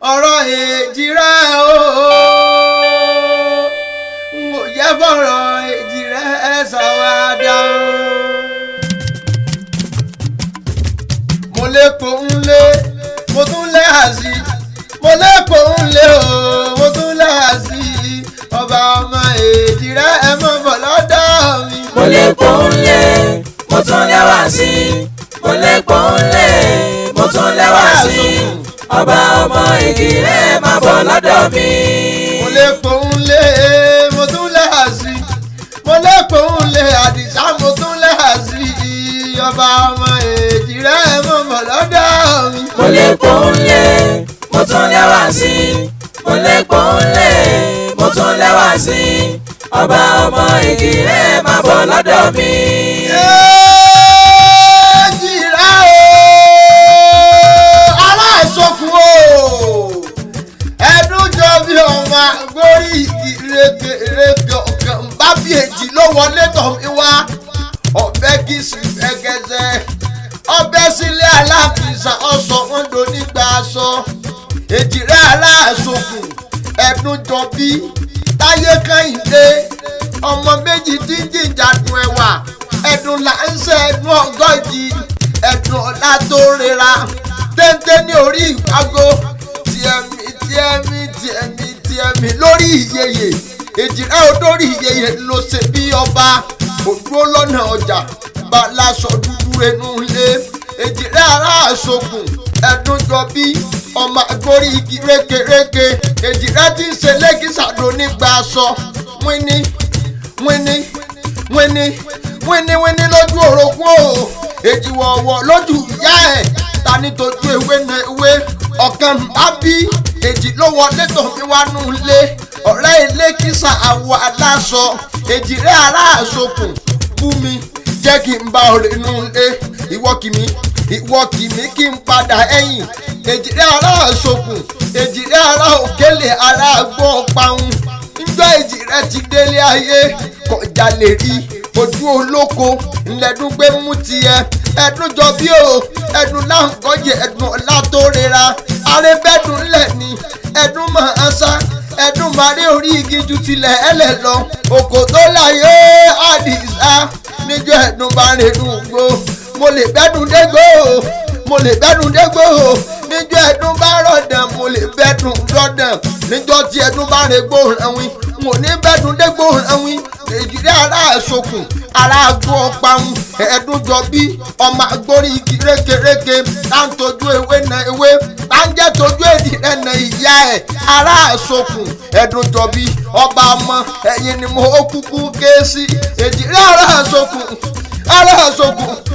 ọ̀rọ̀ èjì rẹ̀ o mo jẹ́ fọ̀rọ̀ èjì rẹ̀ ṣàwádà o. mo lè kó ń lé mo tún lé àṣì mo lè kó ń lé o mo tún lé àṣì ọba ọmọ èjì rẹ̀ ẹ mọ̀ bọ̀ lọ́dọ̀ mi. mo lè kó ń lé mo tún lé wá sí mo lè kó ń lé mo tún lé wá sí ọba ọmọ èjì rẹ̀ máa bọ̀ lọ́dọ̀ mi. mo lè kó ń lé mo tún lé àṣì mo lè kó ń lé àdìsá mo tún lé àṣì ọba ọmọ èjì rẹ̀ mọ̀ bọ̀ lọ́dọ̀ mi. mo lè kó ń lé mo tún lé wá sí mo lè kó ń lé mo tún lé wá sí ọba ọmọ èjì rẹ̀ máa bọ̀ lọ́dọ̀ mi. èjì rẹ̀ o aláìsọkùn o ẹdún jọ bí ọmọ àgbórí ìrèké ọkàn bá bí èjì ló wọlé tọ̀ mí wá ọbẹ̀ kì í sì fẹ́gẹ́sẹ́ ọbẹ̀ sílé alákìsà ọ̀sán wọn lò nígbà aṣọ èjì rẹ̀ aláìsọkùn ẹdún jọ bí táyé kẹ́hìndé ọmọ méjì tí ń jìjà dùn ẹ̀wà ẹ̀dùn là ń ṣe ẹ̀dùn ọgọ́jì ẹ̀dùn ọ̀la tó rira téńté ní orí ìpàgọ́ tiẹ̀mí lórí ìyeyè èjìrẹ́ odórí ìyeyè ló ṣe bí ọba òdúró lọ́nà ọjà bá láṣọ dúdú ẹnu lé èjìrẹ́ ará àṣokùn ẹ̀dùn jọ bí ọmọ àgbórí igi rékeréke èjìrẹ́ tí ń ṣe lẹ́gísàdó nígbà aṣọ wíní lójú orogún o èjì wọ̀wọ̀ lójú ìyá ẹ̀ ta ní tójú ewé na ewé ọ̀kan bá bí èjì ló wọlé tó mi wá nù lé ọ̀rẹ́ ilé kísà àwọ̀ aláṣọ èjì rẹ̀ ará àṣokùn bú mi jẹ́ kí n bá ọ̀rẹ́ nù lé ìwọ kì mí kí n padà ẹ̀yìn èjì rẹ̀ ará àṣokùn èjì rẹ̀ ará òkèlè ará gbọ́n paun nígbà èjì rẹ̀ ti délé ayé kọjá lè rí ojú olóko ńlẹ́dún gbé mú tiẹ̀ ẹ̀dùn jọ bí o ẹ̀dùn láǹkọ́jẹ ẹ̀dùn ọ̀la tó rira arébẹ́dùn ńlẹ̀ ni ẹ̀dùn máa sá ẹ̀dùn máa rí orí igi ju tilẹ̀ ẹlẹ̀ lọ Òkòtóláyé àdìsá níjọ́ ẹ̀dùn bá rẹ̀dùn gbó mo lè bẹ́dùn dégbò níjọ́ ẹ̀dùn bá rọ̀dàn mo lè bẹ́dùn rọ̀dàn níjọ́ tí ẹ̀dùn bá rẹ̀gbò rẹ̀wìn mo ní bẹ́dùn dégbò rẹ̀wìn èjìrẹ́ ará àṣokùn ará agbó ọparun ẹ̀ẹ́dún jọ bí ọmọ àgbórí igi rékeréke tá ń tọ́jú ewé na ewé tá ń jẹ́ tọ́jú èdìrẹ́ na ìyá ẹ̀ ará àṣokùn ẹ̀ẹ́dún jọ bí ọba ọmọ ẹ̀yìn ni mo kúkú ké sí èjìrẹ́ ará àṣokùn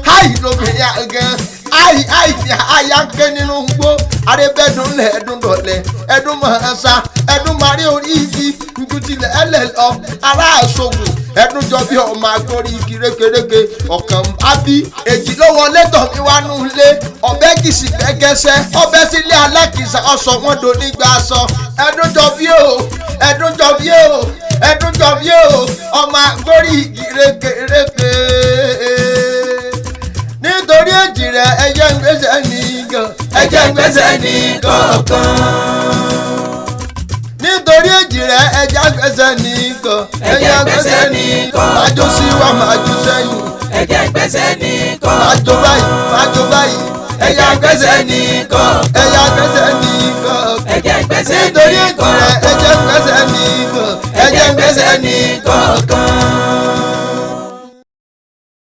háì lóbìnrin àgàn háì ní àyà ń ké nínú gbó arébẹ́dùn lẹ̀ ẹ̀dùn dọ̀lẹ̀ ẹ̀dùn máa sa ẹ̀dùn máa rí orí igi njutilẹ̀ ẹlẹ̀ lọ ará àṣokùn ẹ̀dùn jọ bí ọmọ agbórí igi rékeréke ọ̀kan ábí èjì ló wọlé tọ̀ mí wá nù lé ọbẹ̀ kìsì gẹ́gẹ́sẹ́ ọbẹ̀ sílé alákìsà ọ̀sọ̀ wọn dò nígbà aṣọ ẹ̀dùn jọ bí o ọmọ agbórí igi rékeréke nítorí èjì rẹ̀ ẹ̀jẹ̀ ń gbèsè ní kankan nítorí èjì rẹ̀ ẹja gbẹ́sẹ̀ nìkan májò sí wa májò sẹ́yìn ẹ̀jẹ̀ gbẹ́sẹ̀ nìkan májò báyìí ẹja gbẹ́sẹ̀ nìkan ẹ̀jẹ̀ gbẹ́sẹ̀ nítorí èjì rẹ̀ ẹja gbẹ́sẹ̀ nìkan